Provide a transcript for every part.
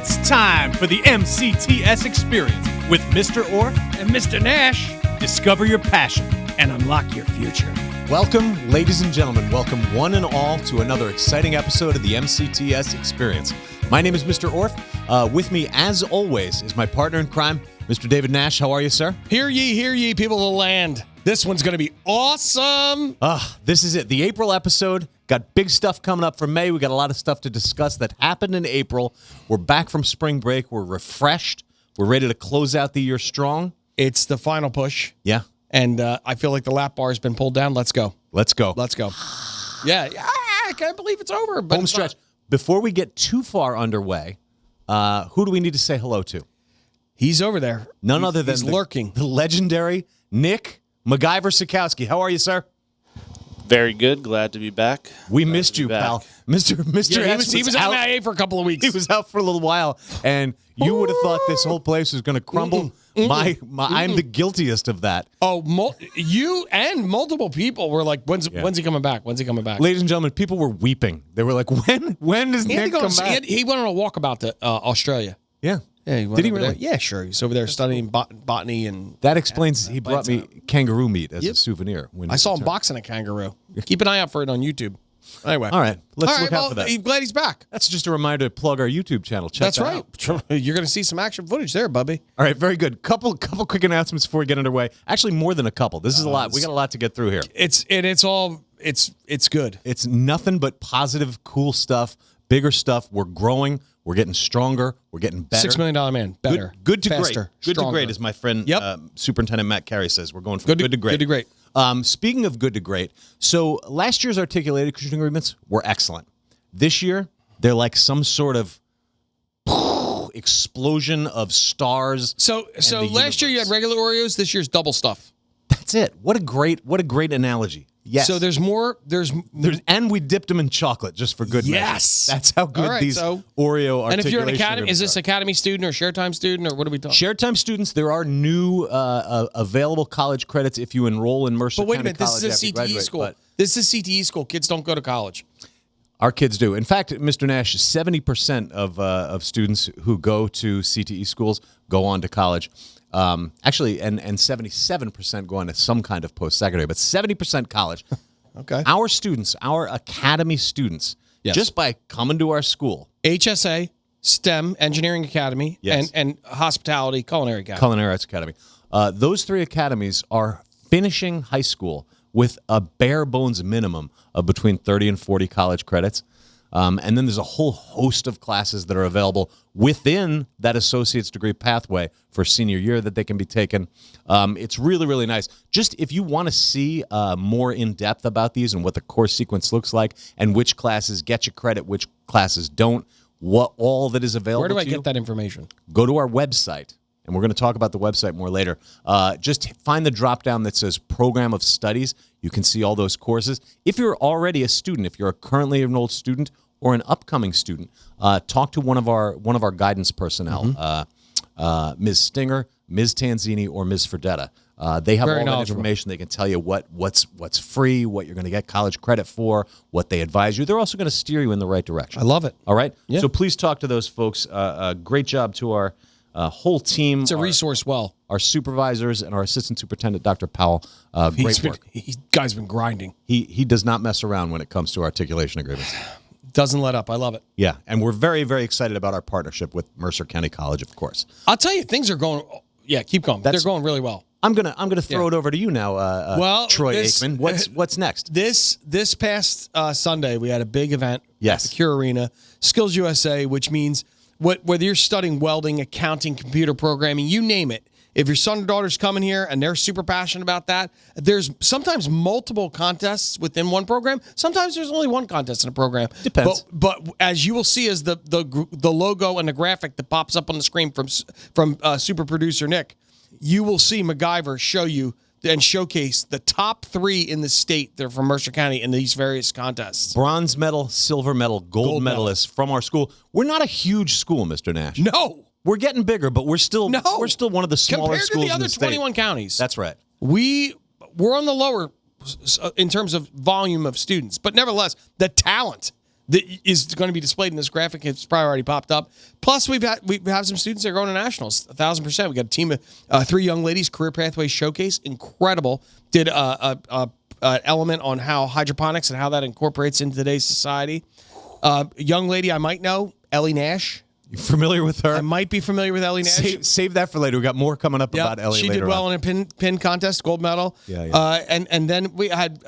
It's time for the MCTS experience with Mr. Orff and Mr. Nash. Discover your passion and unlock your future. Welcome, ladies and gentlemen. Welcome one and all to another exciting episode of the MCTS experience. My name is Mr. Orff. With me, as always, is my partner in crime, Mr. David Nash. How are you, sir? Hear ye, people of the land. This one's going to be awesome. This is it. The April episode. Got big stuff coming up for May. We got a lot of stuff to discuss that happened in April. We're back from spring break. We're refreshed. We're ready to close out the year strong. It's the final push. Yeah. And I feel like the lap bar has been pulled down. Let's go. Let's go. Let's go. Yeah. I can't believe it's over. But Home stretch. Before we get too far underway, who do we need to say hello to? He's over there. None other than lurking. The legendary Nick MacGyver Sikowski. How are you, sir? Very good. Glad to be back. We missed you, pal. Mr. Yeah, X he was out. MIA for a couple of weeks. He was out for a little while, and you would have thought this whole place was going to crumble. I'm the guiltiest of that. Oh, you and multiple people were like, when's he coming back? When's he coming back? Ladies and gentlemen, people were weeping. They were like, when does Nick come back? He went on a walkabout to Australia. Yeah. Yeah, Did he really? There. Yeah, sure. He's over there studying botany and. That explains he brought me kangaroo meat as a souvenir. When I saw him boxing a kangaroo. Keep an eye out for it on YouTube. Anyway. All right. Let's look out for that. I'm glad he's back. That's just a reminder to plug our YouTube channel. Check That's right. out. You're going to see some action footage there, Bubby. All right, very good. Couple quick announcements before we get underway. Actually, more than a couple. This is a lot. We got a lot to get through here. It's good. It's nothing but positive, cool stuff, bigger stuff. We're growing. We're getting stronger. We're getting better. $6 Million Man. Better. Good to faster, great. Good stronger. to great, as my friend Superintendent Matt Carey says. We're going from good to great. Good to great. Speaking of good to great, so last year's articulated Christian agreements were excellent. This year, they're like some sort of explosion of stars. So last year you had regular Oreos. This year's double stuff. That's it. What a great analogy. Yes. So there's more. And we dipped them in chocolate just for good measure. Yes. That's how good these Oreo articulation. And if you're an academy, is this Academy student or Share Time student or what are we talking? Share Time students, there are new available college credits if you enroll in Mercer County College. But wait a minute, this is a CTE school. This is CTE school. Kids don't go to college. Our kids do. In fact, Mr. Nash, 70% of students who go to CTE schools go on to college. Actually, and 77% go on to some kind of post-secondary, but 70% college. Okay. Our students, our academy students, just by coming to our school. HSA, STEM, Engineering Academy, and Hospitality, Culinary Academy. Culinary Arts Academy. Those three academies are finishing high school with a bare bones minimum of between 30 and 40 college credits. And then there's a whole host of classes that are available within that associate's degree pathway for senior year that they can be taken. It's really, really nice. Just if you want to see more in depth about these and what the course sequence looks like and which classes get you credit, which classes don't, what all that is available Where do I to you, get that information? Go to our website. And we're going to talk about the website more later. Just find the drop-down that says Program of Studies. You can see all those courses. If you're already a student, if you're a currently enrolled student or an upcoming student, talk to one of our guidance personnel, Ms. Stinger, Ms. Tanzini, or Ms. Fredetta. They have all that information. They can tell you what's free, what you're going to get college credit for, what they advise you. They're also going to steer you in the right direction. I love it. All right? Yeah. So please talk to those folks. Great job to our whole team. It's a resource our supervisors and our assistant superintendent, Dr. Powell. Great work. Guy's been grinding. He does not mess around when it comes to articulation agreements. Doesn't let up. I love it. Yeah, and we're very, very excited about our partnership with Mercer County College, of course. I'll tell you, things are going. Yeah, keep going. They're going really well. I'm gonna throw it over to you now, Troy Aikman. What's next? This past Sunday, we had a big event at the Cure Arena, SkillsUSA, which means whether you're studying welding, accounting, computer programming, you name it. If your son or daughter's coming here and they're super passionate about that, there's sometimes multiple contests within one program. Sometimes there's only one contest in a program. Depends. But as you will see as the logo and the graphic that pops up on the screen from super producer Nick, you will see MacGyver show you and showcase the top 3 in the state that are from Mercer County in these various contests. Bronze medal, silver medal, gold medalists from our school. We're not a huge school, Mr. Nash. No. We're getting bigger, but we're still one of the smaller compared schools to the other in the state. 21 counties. That's right. We're on the lower in terms of volume of students, but nevertheless, the talent that is going to be displayed in this graphic. It's probably already popped up. Plus, we have some students that are going to nationals, 1,000%. We got a team of 3 young ladies, Career Pathways Showcase, incredible. Did a element on how hydroponics and how that incorporates into today's society. A young lady I might know, Ellie Nash. You familiar with her? I might be familiar with Ellie Nash. Save that for later. We got more coming up about Ellie she later did well on. in a pin contest, gold medal. Yeah. And then we had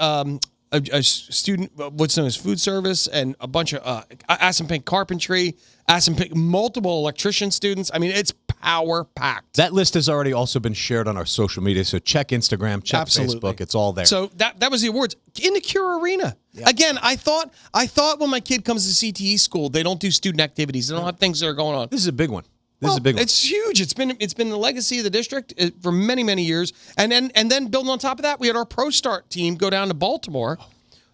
a student, what's known as food service, and a bunch of Aspen Carpentry, Aspen multiple electrician students. I mean, it's power packed. That list has already also been shared on our social media, so check Instagram, check Facebook. It's all there. So that was the awards in the Cure Arena. Yep. Again, I thought when my kid comes to CTE school, they don't do student activities. They don't have things that are going on. This is a big one. This is a big one. It's huge. It's been the legacy of the district for many, many years. And then building on top of that, we had our Pro Start team go down to Baltimore.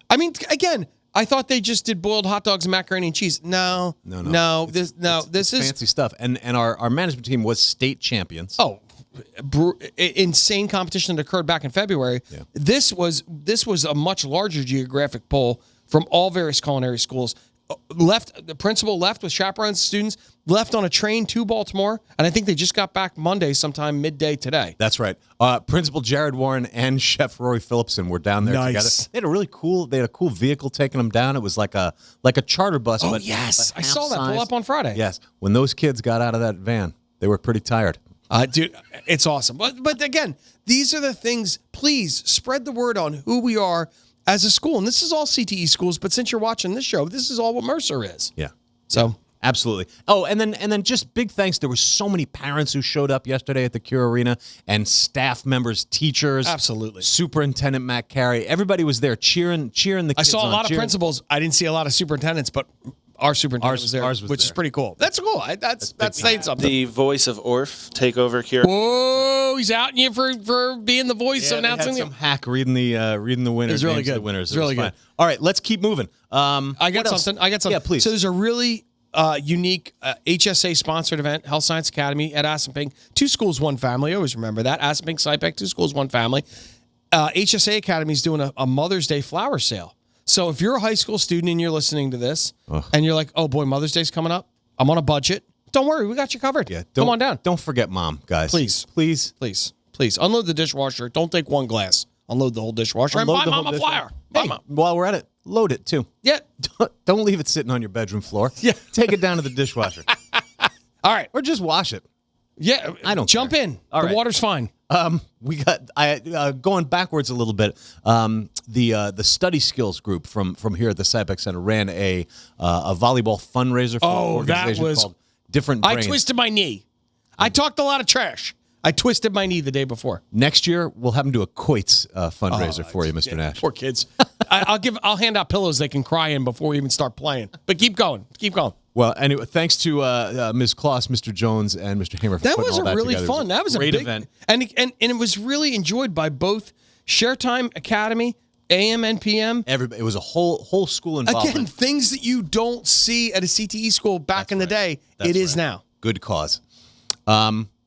I mean, again, I thought they just did boiled hot dogs and macaroni and cheese. No. This is fancy stuff. And our management team was state champions. Oh, insane competition that occurred back in February. Yeah. This was a much larger geographic poll from all various culinary schools. The principal left with chaperones, students left on a train to Baltimore, and I think they just got back Monday sometime midday today. That's right. Principal Jared Warren and Chef Rory Phillipson were down there together. They had a cool vehicle taking them down. It was like a charter bus. Oh, but yes. but I saw that pull up on Friday. Yes. When those kids got out of that van, they were pretty tired. Dude, it's awesome. But again, these are the things. Please spread the word on who we are as a school. And this is all CTE schools, but since you're watching this show, this is all what Mercer is. Yeah. So absolutely. Oh, and then just big thanks. There were so many parents who showed up yesterday at the Cure Arena, and staff members, teachers. Absolutely. Superintendent Matt Carey. Everybody was there cheering the kids. I saw a lot of principals. I didn't see a lot of superintendents, but our superintendent was there, which is pretty cool. That's cool. That's saying something. The voice of Orf take over here. Whoa, he's outing you for being the voice of announcing. They had some hack reading the winners. It's really good. The winners. It's really good. All right, let's keep moving. I got something. Yeah, please. So there's a really unique HSA sponsored event, Health Science Academy at Aspen. 2 schools, 1 family. I always remember that. Aspen, SciPec, 2 schools, 1 family. HSA Academy is doing a Mother's Day flower sale. So if you're a high school student and you're listening to this and you're like, oh boy, Mother's Day's coming up, I'm on a budget. Don't worry, we got you covered. Yeah, come on down. Don't forget mom, guys. Please. Unload the dishwasher. Don't take 1 glass. Unload the whole dishwasher and buy mom a flyer. Hey, while we're at it, load it too. Yeah. Don't leave it sitting on your bedroom floor. Yeah. Take it down to the dishwasher. All right. Or just wash it. Yeah. I don't jump care. in. The water's fine. We got going backwards a little bit. The study skills group from here at the SciPec Center ran a volleyball fundraiser for an organization called Different Brains. I twisted my knee. I talked a lot of trash. I twisted my knee the day before. Next year we'll have them do a Coits fundraiser for you, Mr. Nash. Poor kids. I'll hand out pillows they can cry in before we even start playing. But keep going. Well, anyway, thanks to Ms. Kloss, Mr. Jones, and Mr. Hamer for putting all that really together. Fun. That was a great big event, and it was really enjoyed by both ShareTime Academy, AM and PM. Everybody. It was a whole school involvement. Again, things that you don't see at a CTE school back in the day. It is now. Good cause.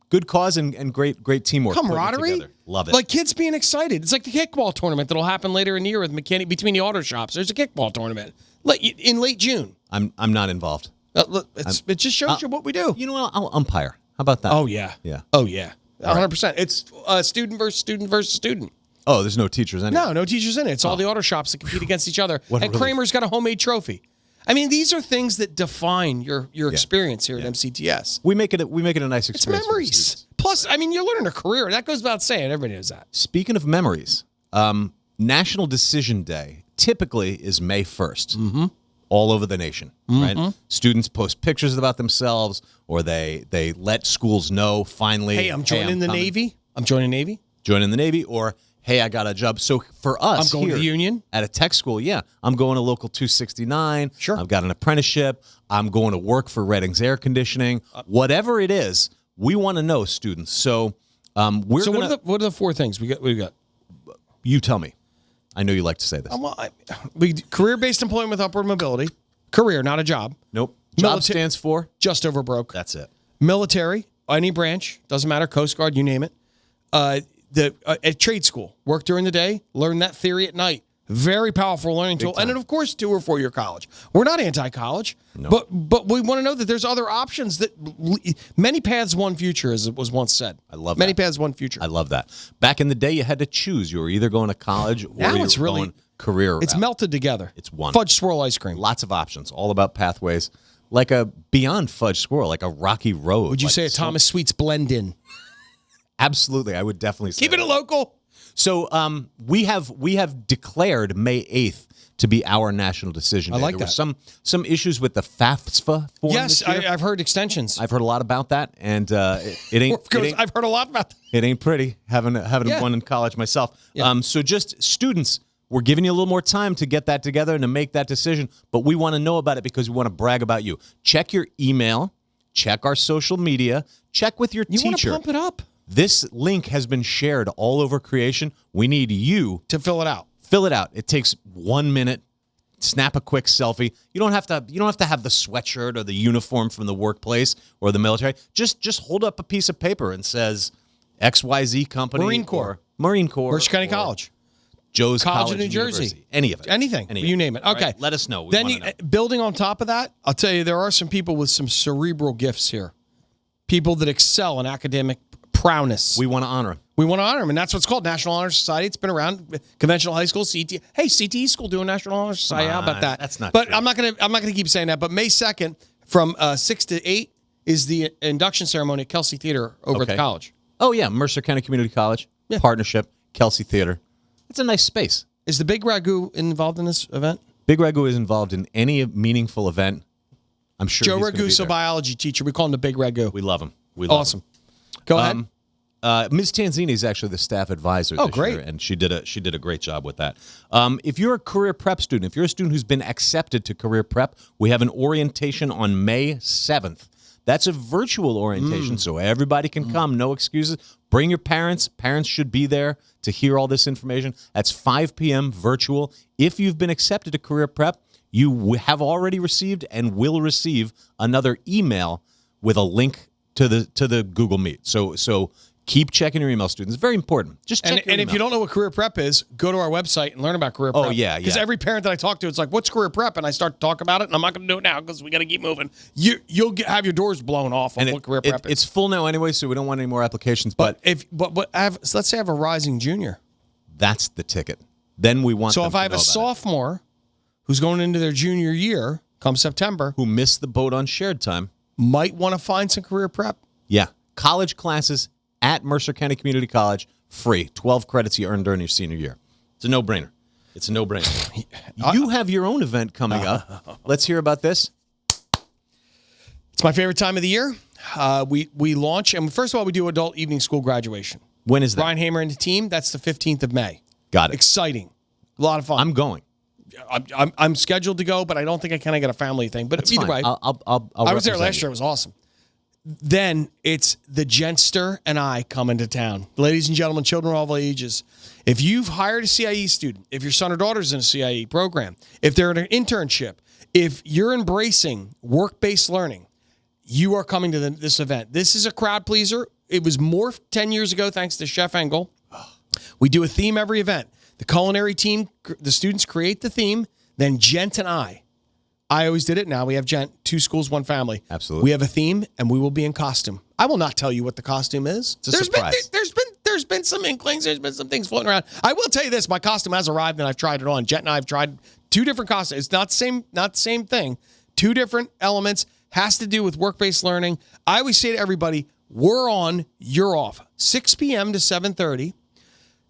Good cause and great teamwork. Camaraderie. Love it. Like kids being excited. It's like the kickball tournament that'll happen later in the year with mechanic between the auto shops. There's a kickball tournament in late June. I'm not involved. It just shows you what we do. You know what? I'll umpire. How about that? Oh yeah. Oh yeah. 100%. It's student versus student. Oh, there's no teachers in it. No teachers in it. It's all the auto shops that compete against each other. And relief. Kramer's got a homemade trophy. I mean, these are things that define your experience here at MCTS. We make it a nice experience. It's memories. Plus, I mean, you're learning a career. That goes without saying. Everybody knows that. Speaking of memories, National Decision Day typically is May 1st. All over the nation, right? Students post pictures about themselves, or they let schools know finally. Hey, I'm joining the Navy. I'm joining Navy. Joining the Navy, or hey, I got a job. So for us, I'm going to the union at a tech school. Yeah, I'm going to local 269. Sure, I've got an apprenticeship. I'm going to work for Redding's Air Conditioning. Whatever it is, we want to know, students. So we're. So what are the 4 things we got? What do you got? You tell me. I know you like to say this. Career-based employment with upward mobility. Career, not a job. Nope. Job stands for? Just over broke. That's it. Military, any branch, doesn't matter, Coast Guard, you name it. A trade school. Work during the day, learn that theory at night. Very powerful learning tool. And then, of course, 2 or 4 year college. We're not anti-college, but we want to know that there's other options. That many paths, one future, as it was once said. I love many that. paths, one future. I love that. Back in the day, you had to choose. You were either going to college or Now you it's were really going career It's route. melted together. It's one. Fudge swirl ice cream. Lots of options, all about pathways, like a beyond fudge swirl, like a rocky road. Would you like say a Thomas Sweets blend in? Absolutely, I would definitely say Keep it that. a local. So we have declared May 8th to be our national decision day. I like there that. were some issues with the FAFSA form Yes, this year. I've heard extensions. I've heard a lot about that, and I've heard a lot about that. it ain't pretty having Yeah. one in college myself. Yeah. So just students, we're giving you a little more time to get that together and to make that decision, but we want to know about it because we want to brag about you. Check your email, check our social media, check with your You want to teacher. pump it up This link has been shared all over Creation. We need you to fill it out. fill it out. It takes 1 minute. Snap a quick selfie. You don't have to have the sweatshirt or the uniform from the workplace or the military. Just hold up a piece of paper and says XYZ company, Marine Corps. or Marine Corps, Mercer County or College. Joe's College of New University. Jersey. Any of it. Anything. Any of You name it. All Okay. right, let us know. We Then wanna know. building on top of that, I'll tell you, there are some people with some cerebral gifts here. People that excel in academic prowess. We want to honor them. We want to honor them, and that's what's called National Honor Society. It's been around. Conventional high school, CT. Hey, CTE school doing National Honor Society. How about on, that? that's not But true. I'm not gonna keep saying that. But May 2nd, from 6 to 8, is the induction ceremony at Kelsey Theater over at the Okay. college. Oh yeah, Mercer County Community College partnership, Kelsey Theater. It's a nice space. Is the Big Ragu involved in this event? Big Ragu is involved in any meaningful event. I'm sure Joe he's gonna be Ragu's a there. biology teacher. We call him the Big Ragu. We love him. We love Awesome. Go ahead. him. Ms. Tanzini is actually the staff advisor Oh, this great. year, and she did a great job with that. If you're a career prep student, if you're a student who's been accepted to career prep, we have an orientation on May 7th. That's a virtual orientation, so everybody can come, no excuses. Bring your parents. Parents should be there to hear all this information. That's 5 p.m. virtual. If you've been accepted to career prep, you have already received and will receive another email with a link to the Google Meet. So keep checking your email, students. It's very important. Just check your And email. if you don't know what career prep is, go to our website and learn about career prep. Oh, yeah, Because yeah. every parent that I talk to, it's like, what's career prep? And I start to talk about it, and I'm not going to do it now because we got to keep moving. You'll have your doors blown off on what career prep is. It's full now anyway, so we don't want any more applications. But So let's say I have a rising junior. that's the ticket. Then we want So them if to I have know a about it. sophomore who's going into their junior year come September, Who missed the boat on shared time. might want to find some career prep. Yeah. College classes at Mercer County Community College, free. 12 credits you earned during your senior year. It's a no-brainer. It's a no-brainer. You have your own event coming up. Let's hear about this. It's my favorite time of the year. We launch, and first of all, we do adult evening school graduation. When is that? Brian Hamer and the team, that's the 15th of May. Got it. Exciting. A lot of fun. I'm going. I'm scheduled to go, but I don't think I can. I got a family thing. But It's either fine. way, I'll I was there represent last you. year. It was awesome. Then it's the Gentster and I come into town. Ladies and gentlemen, children of all ages. If you've hired a CIE student, if your son or daughter's in a CIE program, if they're in an internship, if you're embracing work-based learning, you are coming to this event. This is a crowd pleaser. It was morphed 10 years ago thanks to Chef Engel. We do a theme every event. The culinary team, the students create the theme, then Gent and I always did it. Now we have Gent, 2 schools, 1 family. Absolutely. We have a theme, and we will be in costume. I will not tell you what the costume is. It's a surprise. There's been some inklings. There's been some things floating around. I will tell you this: my costume has arrived, and I've tried it on. Jet and I have tried 2 different costumes. It's not the same thing. 2 different elements. Has to do with work-based learning. I always say to everybody, we're on, you're off. 6 p.m. to 7:30.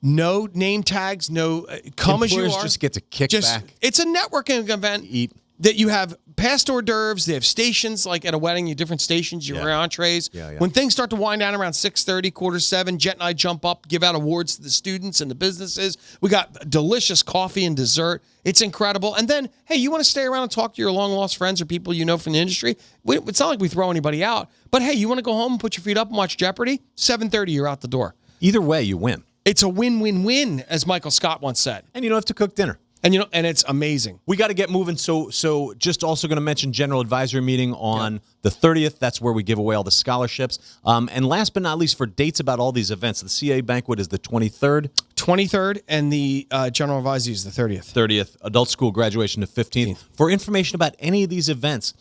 No name tags, no come as you Employers are. just get to kick back. It's a networking event. Eat. That you have past hors d'oeuvres. They have stations, like at a wedding, you have different stations, your entrees. Yeah. When things start to wind down around 6:30, 6:45, Jet and I jump up, give out awards to the students and the businesses. We got delicious coffee and dessert. It's incredible. And then, hey, you want to stay around and talk to your long-lost friends or people you know from the industry? It's not like we throw anybody out. But, hey, you want to go home and put your feet up and watch Jeopardy? 7:30, you're out the door. Either way, you win. It's a win-win-win, as Michael Scott once said. And you don't have to cook dinner. And and it's amazing. We got to get moving. So just also going to mention general advisory meeting on the 30th. That's where we give away all the scholarships. And last but not least, for dates about all these events, the CA banquet is the 23rd. 23rd, and the general advisory is the 30th. 30th. Adult school graduation the 15th. For information about any of these events,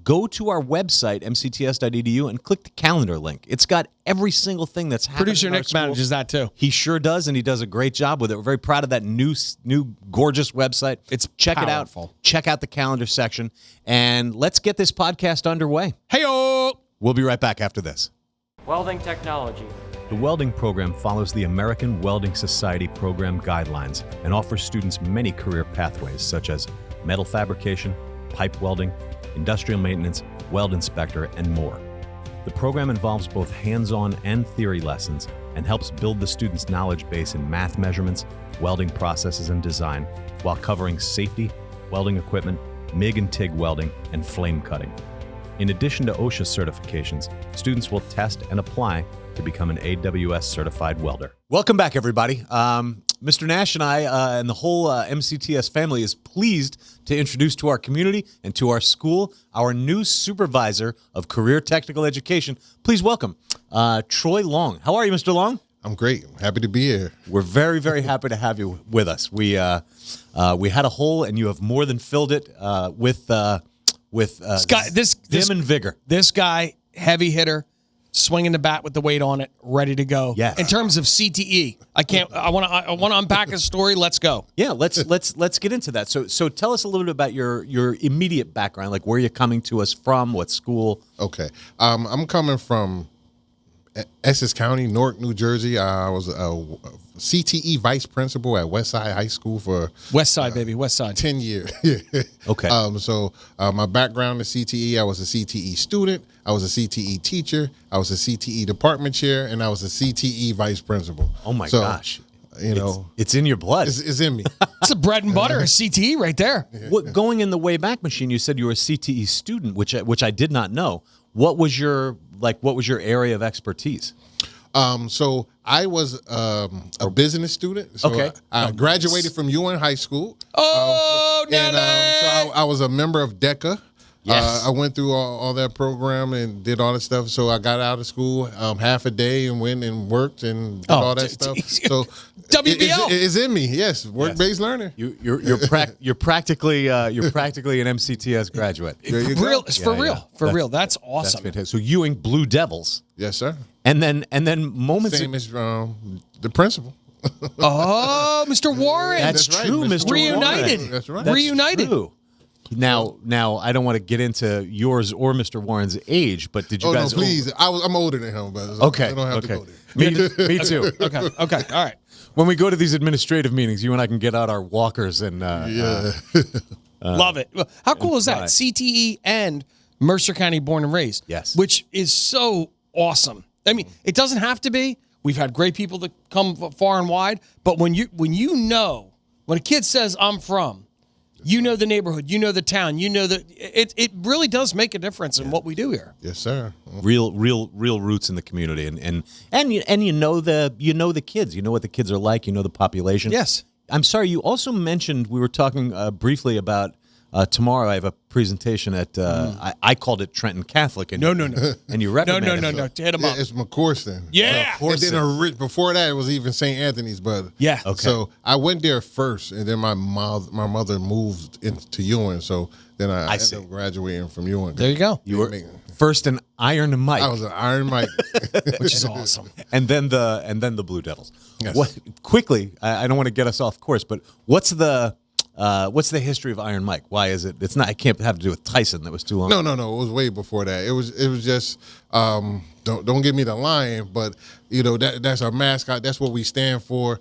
go to our website, mcts.edu, and click the calendar link. It's got every single thing that's happening. Producer in our Nick school. manages that too. He sure does, and he does a great job with it. We're very proud of that new gorgeous website. It's check powerful. it out. Check out the calendar section, and let's get this podcast underway. Hey-o! We'll be right back after this. Welding technology. The welding program follows the American Welding Society program guidelines and offers students many career pathways such as metal fabrication, pipe welding, industrial maintenance, weld inspector, and more. The program involves both hands-on and theory lessons and helps build the student's knowledge base in math measurements, welding processes and design, while covering safety, welding equipment, MIG and TIG welding, and flame cutting. In addition to OSHA certifications, students will test and apply to become an AWS certified welder. Welcome back, everybody. Mr. Nash and I and the whole MCTS family is pleased to introduce to our community and to our school our new supervisor of career technical education. Please welcome Troy Long. How are you, Mr. Long? I'm great. I'm happy to be here. We're very, very happy to have you with us. We had a hole, and you have more than filled it with vim and vigor. This guy, heavy hitter, swinging the bat with the weight on it, ready to go. Yes. In terms of CTE, I want to unpack his story. Let's go. Yeah, let's get into that. So tell us a little bit about your immediate background, like where you're coming to us from, what school. Okay. I'm coming from Essex County, Newark, New Jersey. I was a CTE vice principal at Westside High School for West Side, baby, West Side. 10 years. Okay. So my background in CTE, I was a CTE student, I was a CTE teacher, I was a CTE department chair, and I was a CTE vice principal. Oh my gosh. You know, it's in your blood. it's in me. It's the bread and butter of CTE right there. What, going in the Wayback Machine, you said you were a CTE student, which I did not know. What was your area of expertise? So I was a business student. So Okay. I graduated from UN High School. Oh, And so I was a member of DECA. Yes. I went through all that program and did all that stuff. So I got out of school half a day and went and worked and did all that stuff. So WBL. it's in me. Yes, work-based learner. You're practically an MCTS graduate. There you go. For real. That's That's awesome. fantastic. So Ewing Blue Devils, Yes, sir. and then moments. Same as the principal. Oh, Mr. Warren. That's That's right, true, Mr. Mr. Reunited. Warren. That's right. That's Reunited. true. Now, I don't want to get into yours or Mr. Warren's age, but did you Oh, no, guys? please. I'm older than him, but Okay. I don't have Okay. to go there. Me too. Okay. All right. When we go to these administrative meetings, you and I can get out our walkers and Love it. Well, how cool is that? Right. CTE and Mercer County born and raised. Yes. Which is so awesome. I mean, it doesn't have to be. We've had great people that come far and wide, but when a kid says I'm from, you know the neighborhood, you know the town, you know that it really does make a difference in what we do here. Yes, sir. real roots in the community, and you know the kids, you know what the kids are like, you know the population. Yes. I'm sorry. You also mentioned, we were talking briefly about tomorrow. I have a presentation at I called it Trenton Catholic. And No. And you No. reprimanded To hit them up. It's McCorston. Yeah. And then before that, it was even St. Anthony's, but Yeah. Okay. So I went there first, and then my mother moved into Ewing, so then I ended see. up graduating from Ewing. There you go. You were first an Iron Mike, I was an Iron Mike. Which is awesome. and then the Blue Devils. Yes. What quickly? I don't want to get us off course, but what's the history of Iron Mike? Why is it? It's not. It can't have to do with Tyson. That was too long. No. It was way before that. It was just don't give me the lion, but you know that's our mascot. That's what we stand for.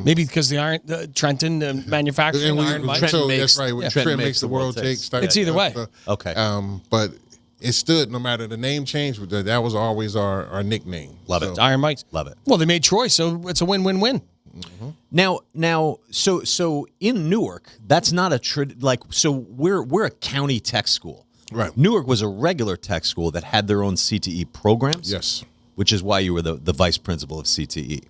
Maybe because the Trenton manufacturing Iron Mike. So makes- that's right. yeah. Trent makes the world takes. It's either way. Okay. But it stood no matter the name change. That was always our nickname. Love So- it. Iron Mike. Love it. Well, they made Troy, so it's a win-win-win. Now, so in Newark, that's not so we're a county tech school. Right. Newark was a regular tech school that had their own CTE programs. Yes. Which is why you were the vice principal of CTE.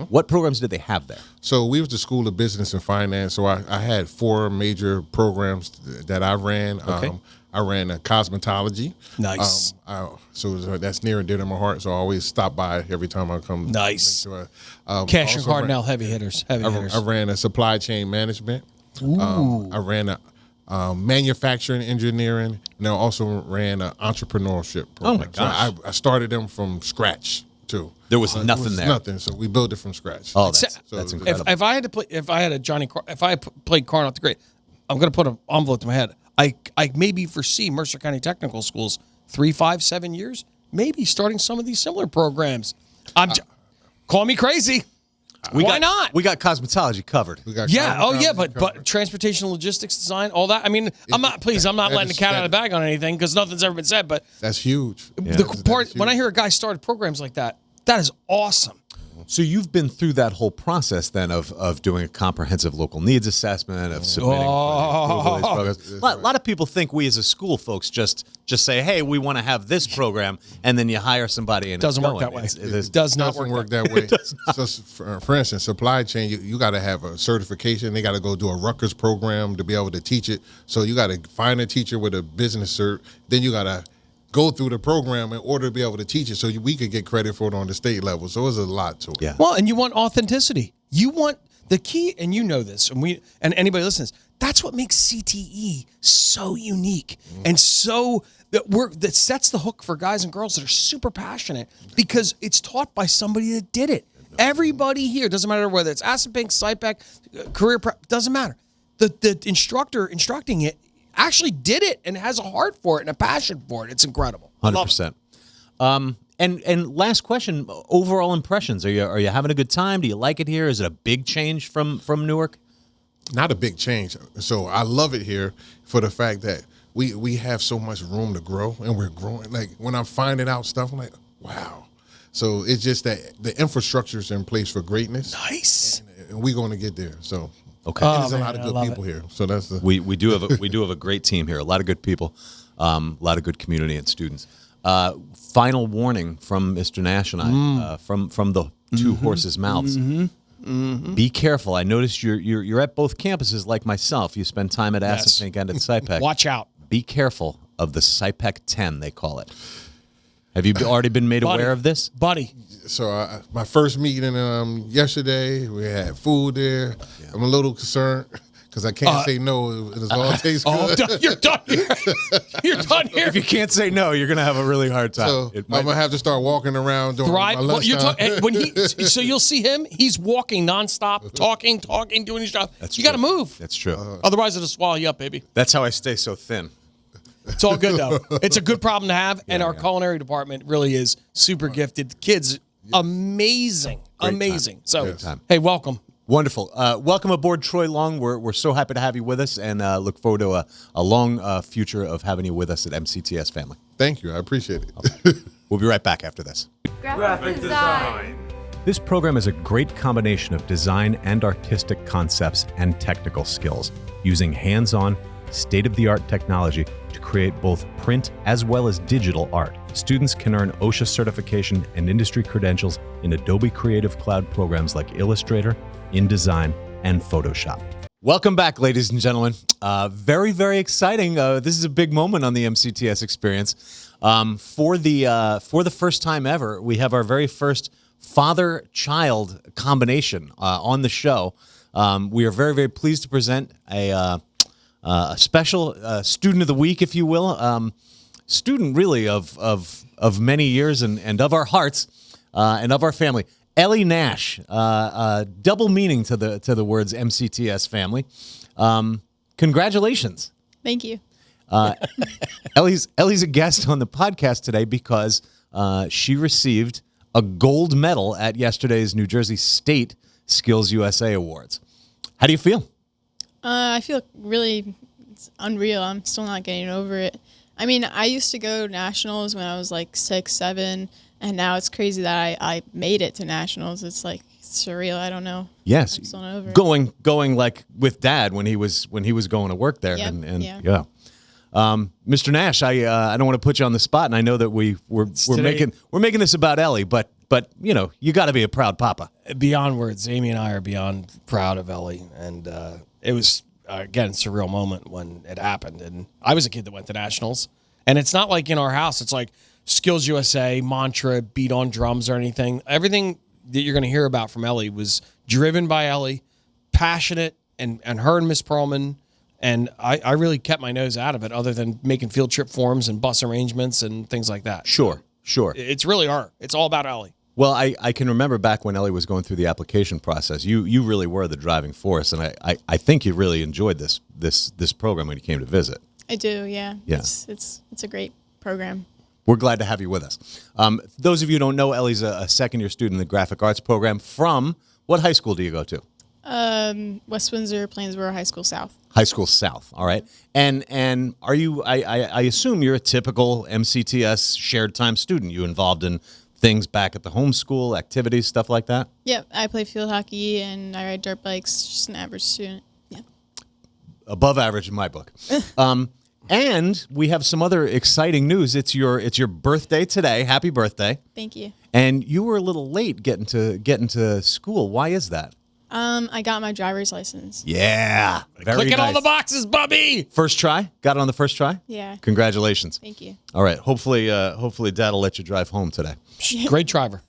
What programs did they have there? So we was the School of Business and Finance. So I had 4 major programs that I ran. Okay. I ran cosmetology. Nice. So that's near and dear to my heart. So I always stop by every time I come. Nice. To Cash and also Cardinal, heavy hitters. I ran a supply chain management. I ran a manufacturing engineering, and I also ran an entrepreneurship program. Oh my gosh. So I started them from scratch too. There was nothing there. Nothing. So we built it from scratch. Oh, that's If incredible. if I had to play, if I played Cardinal at the grade, I'm going to put an envelope to my head. I maybe foresee Mercer County Technical Schools 3, 5, 7 years, maybe starting some of these similar programs. Call me crazy. Why not? We got cosmetology covered. We got Yeah. Oh, yeah. covered. But transportation, logistics, design, all that. I mean, I'm not letting the cat out of the bag on anything because nothing's ever been said. But That's huge. the part when I hear a guy started programs like that, that is awesome. So you've been through that whole process then of doing a comprehensive local needs assessment, of submitting for the approval of these programs. A lot of people think we as a school folks just say, hey, we want to have this program, and then you hire somebody and Doesn't it's work going. that way. It Does not Doesn't work work that way. So, for instance, supply chain, you got to have a certification. They got to go do a Rutgers program to be able to teach it. So you got to find a teacher with a business cert. Then you got to go through the program in order to be able to teach it so we could get credit for it on the state level. So there's a lot to it. Yeah. Well, and you want authenticity. You want the key, and you know this, and anybody listens. That's what makes CTE so unique and so that sets the hook for guys and girls that are super passionate because it's taught by somebody that did it. Everybody here, doesn't matter whether it's Aspenbank, SciPac, career prep, doesn't matter. The instructor instructing it actually did it and has a heart for it and a passion for it. It's incredible. 100%. And last question: overall impressions. Are you having a good time? Do you like it here? Is it a big change from Newark? Not a big change. So I love it here for the fact that we have so much room to grow, and we're growing. Like when I'm finding out stuff, I'm like, wow. So it's just that the infrastructure's in place for greatness. Nice. And we're going to get there. So Okay. and there's a lot of good people here. So that's the We do have a great team here. A lot of good people, a lot of good community and students. Final warning from Mr. Nash and I from the two horses' mouths. Be careful. I noticed you're at both campuses like myself. You spend time at Aspenbank and at SciPac. Watch out. Be careful of the SciPac 10, they call it. Have you already been made aware of this? Buddy. So my first meeting yesterday, we had food there. Yeah. I'm a little concerned because I can't say no. It all tastes good. You're done here. You're done here. If you can't say no, you're going to have a really hard time. So I'm going to have to start walking around during my lunchtime. So you'll see him. He's walking nonstop, talking, doing his job. That's you got to true. move. That's true. Otherwise, it'll swallow you up, baby. That's how I stay so thin. It's all good, though. It's a good problem to have, and our culinary department really is super gifted. The kids, amazing. Time. So, hey, welcome. Wonderful. Welcome aboard, Troy Long. We're so happy to have you with us and look forward to a long future of having you with us at MCTS family. Thank you. I appreciate it. We'll be right back after this. Graphic design. This program is a great combination of design and artistic concepts and technical skills, using hands-on, state-of-the-art technology to create both print as well as digital art. Students can earn OSHA certification and industry credentials in Adobe Creative Cloud programs like Illustrator, InDesign, and Photoshop. Welcome back, ladies and gentlemen. Very, very exciting. This is a big moment on the MCTS experience. For the first time ever, we have our very first father-child combination on the show. We are very, very pleased to present a special student of the week, if you will, student really of many years and of our hearts and of our family. Ellie Nash, double meaning to the words MCTS family. Congratulations. Thank you. Ellie's a guest on the podcast today because she received a gold medal at yesterday's New Jersey State SkillsUSA Awards. How do you feel? I feel really it's unreal. I'm still not getting over it. I mean, I used to go to nationals when I was like 6, 7, and now it's crazy that I made it to nationals. It's like surreal. I don't know. Yes, I'm still not over it. Going like with Dad when he was going to work there. Yep, And yeah. Mr. Nash, I don't want to put you on the spot, and I know that we're making this about Ellie, but but you got to be a proud papa. Beyond words, Amy and I are beyond proud of Ellie, and it was again, surreal moment when it happened. And I was a kid that went to nationals, and it's not like in our house. It's like SkillsUSA, mantra, beat on drums or anything. Everything that you're going to hear about from Ellie was driven by Ellie, passionate, and her and Miss Perlman. And I really kept my nose out of it other than making field trip forms and bus arrangements and things like that. Sure. It's really her. It's all about Ellie. Well, I can remember back when Ellie was going through the application process, you really were the driving force, and I think you really enjoyed this program when you came to visit. I do, yeah. Yeah. It's a great program. We're glad to have you with us. Those of you who don't know, Ellie's a second-year student in the graphic arts program. From what high school do you go to? West Windsor, Plainsboro High School South. High School South, all right. And are you, I assume you're a typical MCTS shared time student. You involved in things back at the home school, activities, stuff like that? Yep, I play field hockey and I ride dirt bikes, just an average student. Yeah. Above average in my book. And we have some other exciting news. It's your birthday today. Happy birthday. Thank you. And you were a little late getting to school. Why is that? I got my driver's license. Yeah. Very Clicking all nice. the boxes, Bubby. First try? Got it on the first try? Yeah. Congratulations. Thank you. All right. Hopefully Dad will let you drive home today. Great driver.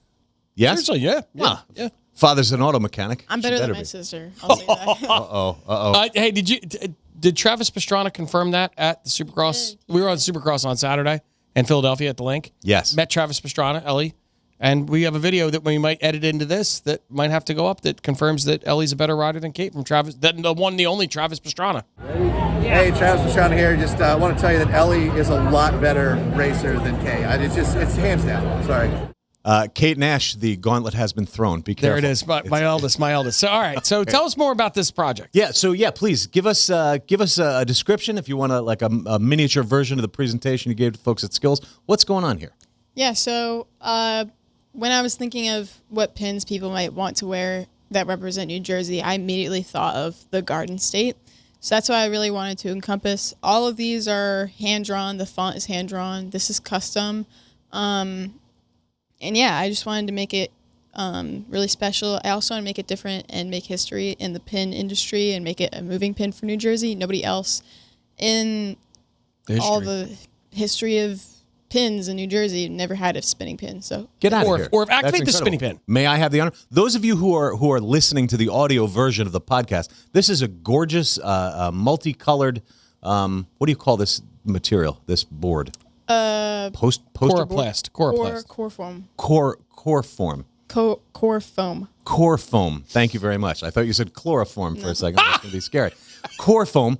Yes? Seriously, yeah. Wow. Yeah. Father's an auto mechanic. I'm She better than better my be. sister. I'll say that. Uh-oh. Hey, did Travis Pastrana confirm that at the Supercross? We were on Supercross on Saturday in Philadelphia at the link. Yes. Met Travis Pastrana, Ellie, and we have a video that we might edit into this that might have to go up that confirms that Ellie's a better rider than Kate from Travis, than the one, the only Travis Pastrana. Hey, Travis Pastrana here. Just want to tell you that Ellie is a lot better racer than Kay. It's hands down. Sorry. Kate Nash, the gauntlet has been thrown. Be careful. There it is, my eldest. So, all right. So tell us more about this project. Yeah. So please give us a description if you want a miniature version of the presentation you gave to folks at Skills. What's going on here? Yeah, so when I was thinking of what pins people might want to wear that represent New Jersey, I immediately thought of the Garden State. So that's why I really wanted to encompass. All of these are hand-drawn. The font is hand-drawn. This is custom. And yeah, I just wanted to make it really special. I also want to make it different and make history in the pin industry and make it a moving pin for New Jersey. Nobody else in all the history of pins in New Jersey never had a spinning pin. So Get out of here. Or activate That's the spinning incredible. pin. May I have the honor? Those of you who are listening to the audio version of the podcast, this is a gorgeous, multicolored. What do you call this material? This board? Poster board? Coroplast. core foam. Core form. Core foam. Core foam. Thank you very much. I thought you said chloroform for a second. That's going to be scary. Core foam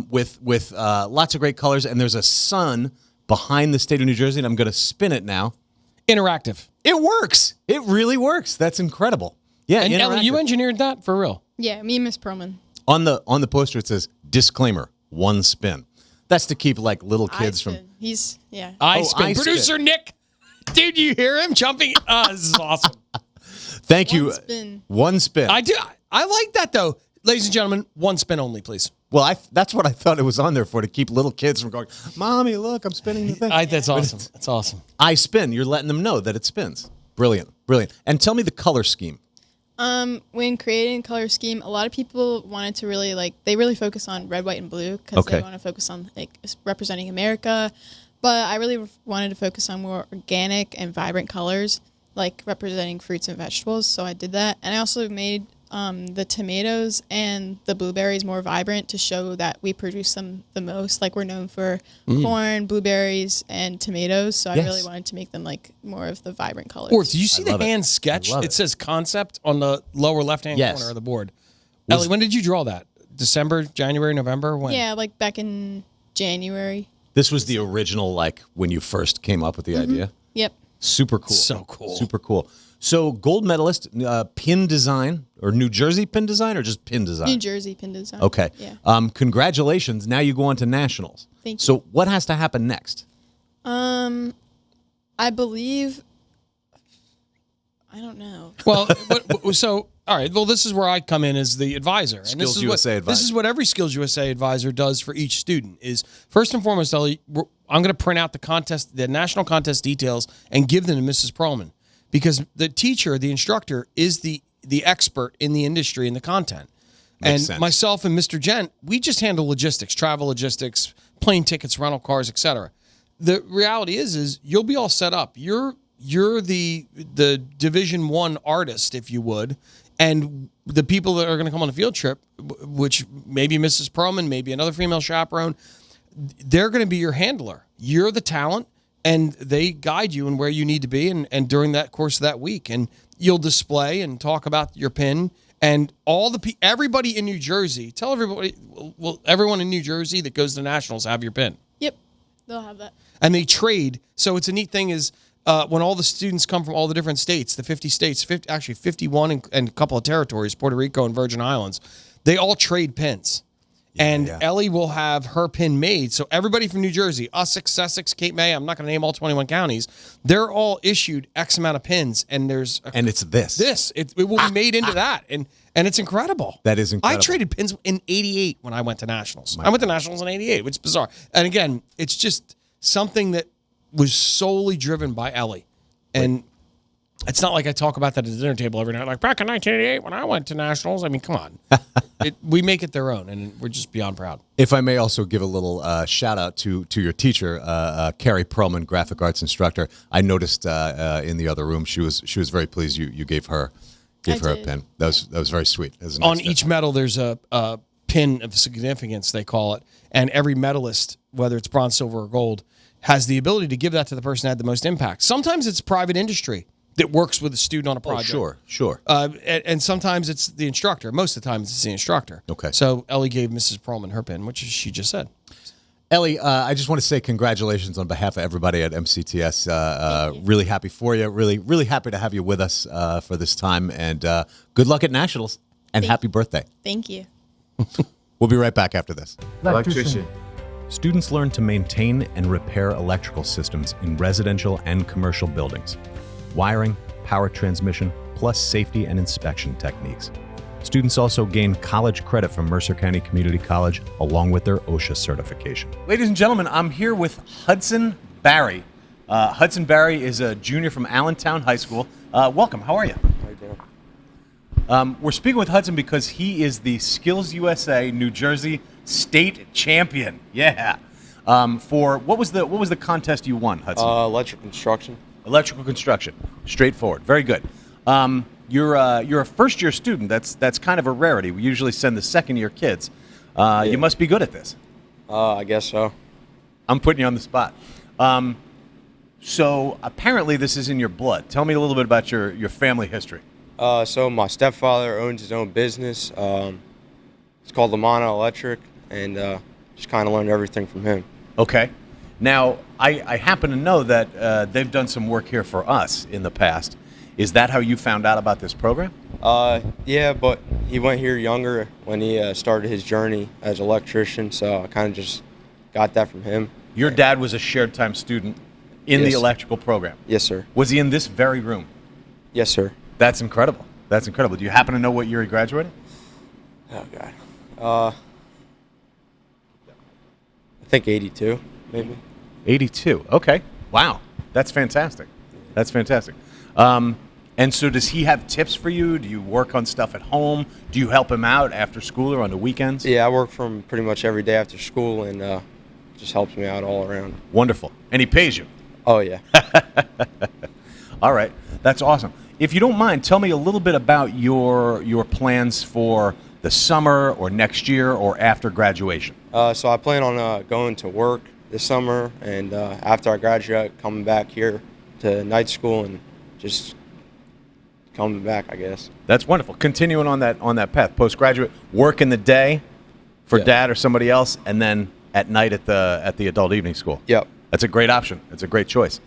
with lots of great colors, and there's a sun behind the state of New Jersey, and I'm going to spin it now. Interactive. It works. It really works. That's incredible. Yeah, And Ellie, you interactive. engineered that for real? Yeah, me and Miss Perlman. On the poster it says disclaimer, one spin. That's to keep like little kids from. He's yeah. I Oh, spin. I Producer spin. Nick. Dude, you hear him jumping? This is awesome. Thank you. One spin. One spin. I do. I like that though. Ladies and gentlemen, one spin only, please. Well, that's what I thought it was on there for, to keep little kids from going, Mommy, look, I'm spinning the thing. That's awesome. That's awesome. I spin. You're letting them know that it spins. Brilliant. And tell me the color scheme. When creating color scheme, a lot of people wanted to really they really focus on red, white, and blue because Okay. they want to focus on representing America. But I really wanted to focus on more organic and vibrant colors, like representing fruits and vegetables. So I did that, and I also made the tomatoes and the blueberries more vibrant to show that we produce them the most. Like we're known for corn, blueberries, and tomatoes. So I Yes. really wanted to make them more of the vibrant colors. Or do you see the love it. hand sketch? I love It it. says concept on the lower left-hand Yes. corner of the board. Ellie, when did you draw that? December, January, November? When? Yeah, back in January. This was the original, when you first came up with the idea. Yep. Super cool. So cool. Super cool. So gold medalist, pin design, or New Jersey pin design, or just pin design? New Jersey pin design. Okay. Yeah. Congratulations. Now you go on to nationals. Thank you. So what has to happen next? I believe. I don't know. Well, so all right. Well, this is where I come in as the advisor, and this is what SkillsUSA advisor. this is what every SkillsUSA advisor does for each student. Is first and foremost, Ellie, I'm going to print out the national contest details, and give them to Mrs. Perlman. because the teacher, the instructor, is the expert in the industry and the content. Makes and sense. myself and Mr. Gent, we just handle logistics, travel logistics, plane tickets, rental cars, etc. The reality is you'll be all set up. You're the Division I artist, if you would, and the people that are going to come on a field trip, which maybe Mrs. Perlman, maybe another female chaperone, they're going to be your handler. You're the talent, and they guide you in where you need to be and during that course of that week. And you'll display and talk about your pin. And everybody in New Jersey, tell everybody, everyone in New Jersey that goes to nationals have your pin. Yep, they'll have that. And they trade. So it's a neat thing is when all the students come from all the different states, the 50 states, 51 and a couple of territories, Puerto Rico and Virgin Islands, they all trade pins. And Ellie will have her pin made. So everybody from New Jersey, Sussex, Cape May, I'm not going to name all 21 counties, they're all issued X amount of pins. And and it's this. It will be made into that. And it's incredible. That is incredible. I traded pins in 88 when I went to nationals. I went to nationals in 88, which is bizarre. And again, it's just something that was solely driven by Ellie. And it's not like I talk about that at the dinner table every night. Like, back in 1988 when I went to nationals. I mean, come on. We make it their own, and we're just beyond proud. If I may also give a little shout out to your teacher, Carrie Perlman, graphic arts instructor. I noticed in the other room she was very pleased you gave her a pin. That was very sweet. That was a nice On gesture. each medal, there's a pin of significance, they call it, and every medalist, whether it's bronze, silver, or gold, has the ability to give that to the person that had the most impact. Sometimes it's private industry that works with a student on a project. Sure. And sometimes it's the instructor. Most of the time it's the instructor. Okay. So Ellie gave Mrs. Perlman her pin, which she just said. Ellie, I just want to say congratulations on behalf of everybody at MCTS. Really happy for you. Really happy to have you with us for this time. And good luck at Nationals. And happy birthday. Thank you. We'll be right back after this. Electrician. Students learn to maintain and repair electrical systems in residential and commercial buildings, wiring, power transmission, plus safety and inspection techniques. Students also gain college credit from Mercer County Community College along with their OSHA certification. Ladies and gentlemen, I'm here with Hudson Barry. Hudson Barry is a junior from Allentown High School. Welcome. How are you? How you doing? We're speaking with Hudson because he is the SkillsUSA New Jersey state champion. Yeah. For what was the contest you won, Hudson? Electrical construction. Electrical construction. Straightforward. Very good. You're a first year student. That's kind of a rarity. We usually send the second year kids. You must be good at this. I guess so. I'm putting you on the spot. So apparently this is in your blood. Tell me a little bit about your family history. So my stepfather owns his own business. It's called Lamana Electric, and just kind of learned everything from him. Okay. Now, I happen to know that they've done some work here for us in the past. Is that how you found out about this program? Yeah, but he went here younger when he started his journey as an electrician, so I kind of just got that from him. Your dad was a shared time student in the electrical program. Yes, sir. Was he in this very room? Yes, sir. That's incredible. That's incredible. Do you happen to know what year he graduated? Oh, God. I think 82, maybe. 82. Okay. Wow. That's fantastic. That's fantastic. And so does he have tips for you? Do you work on stuff at home? Do you help him out after school or on the weekends? Yeah, I work for him pretty much every day after school, and just helps me out all around. Wonderful. And he pays you? Oh, yeah. All right. That's awesome. If you don't mind, tell me a little bit about your plans for the summer or next year or after graduation. So I plan on going to work this summer, and after I graduate, coming back here to night school and just coming back, I guess. That's wonderful. Continuing on that path, postgraduate, work in the day for dad or somebody else, and then at night at the adult evening school. Yep. That's a great option. That's a great choice.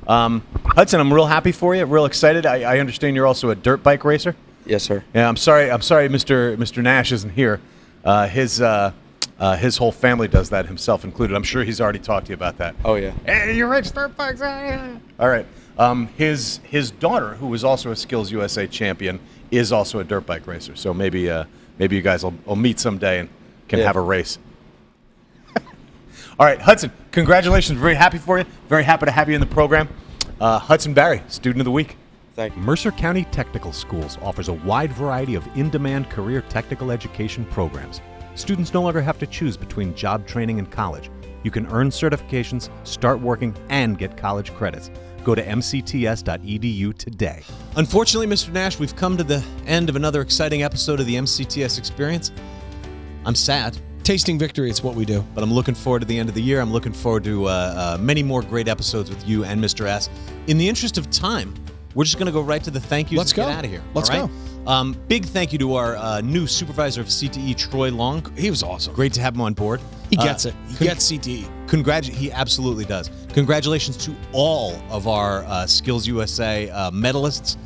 Hudson, I'm real happy for you. Real excited. I understand you're also a dirt bike racer. Yes, sir. Yeah. I'm sorry, Mr. Nash isn't here. His whole family does that, himself included. I'm sure he's already talked to you about that. Oh, yeah. Hey, you race dirt bikes? All right. His daughter, who was also a SkillsUSA champion, is also a dirt bike racer. So maybe you guys will meet someday and can have a race. All right, Hudson, congratulations. Very happy for you. Very happy to have you in the program. Hudson Barry, Student of the Week. Thank you. Mercer County Technical Schools offers a wide variety of in-demand career technical education programs. Students no longer have to choose between job training and college. You can earn certifications, start working, and get college credits. Go to mcts.edu today. Unfortunately, Mr. Nash, we've come to the end of another exciting episode of the MCTS experience. I'm sad, Tasting victory, it's what we do. but I'm looking forward to the end of the year. I'm looking forward to many more great episodes with you and Mr. S. In the interest of time, we're just going to go right to the thank yous Let's and go. get out of here. Let's all right? Big thank you to our new supervisor of CTE, Troy Long. He was awesome. Great to have him on board. He gets it. He gets CTE. He absolutely does. Congratulations to all of our SkillsUSA medalists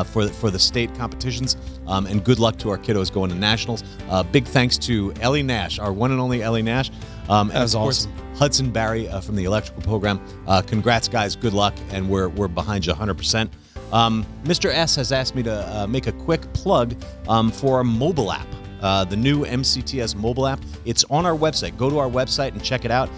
for the state competitions, and good luck to our kiddos going to nationals. Big thanks to Ellie Nash, our one and only Ellie Nash. And That was of course, awesome. Hudson Barry from the electrical program. Congrats, guys. Good luck, and we're behind you 100%. Mr. S has asked me to make a quick plug for our mobile app. The new MCTS mobile app. It's on our website. Go to our website and check it out.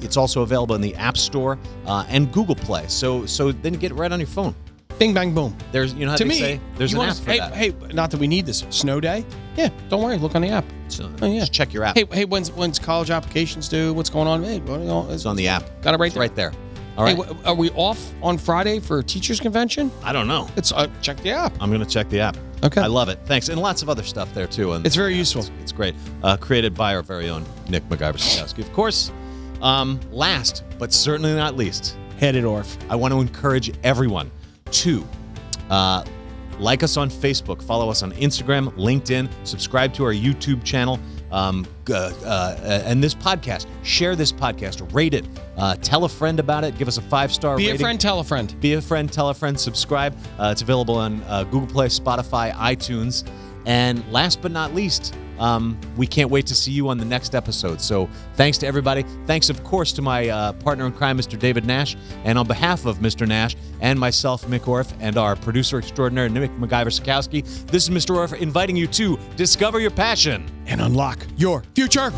It's also available in the App Store and Google Play. So then get it right on your phone. Bing, bang, boom. There's, you know how To they me, say, there's you an wanna- app for hey, that. Hey, not that we need this. Snow day? Yeah, don't worry. Look on the app. So Oh, yeah. just check your app. Hey, when's college applications due? What's going on? Hey, It's on the app. Got it right It's there. right there. All right. Hey, are we off on Friday for teachers convention? I don't know. It's check the app. I'm going to check the app. Okay. I love it. Thanks. And lots of other stuff there, too. And It's very useful. It's great. Created by our very own Nick MacGyver-Sikowski. Of course, last but certainly not least, Headed Orf. I want to encourage everyone to like us on Facebook, follow us on Instagram, LinkedIn, subscribe to our YouTube channel, and this podcast. Share this podcast, rate it, tell a friend about it, give us a 5-star Be rating. a friend, tell a friend. Be a friend, tell a friend, subscribe. It's available on Google Play, Spotify, iTunes. And last but not least, we can't wait to see you on the next episode. So thanks to everybody. Thanks, of course, to my partner in crime, Mr. David Nash. And on behalf of Mr. Nash and myself, Mick Orff, and our producer extraordinaire, Nick MacGyver-Sikowski, this is Mr. Orff inviting you to discover your passion And unlock your future.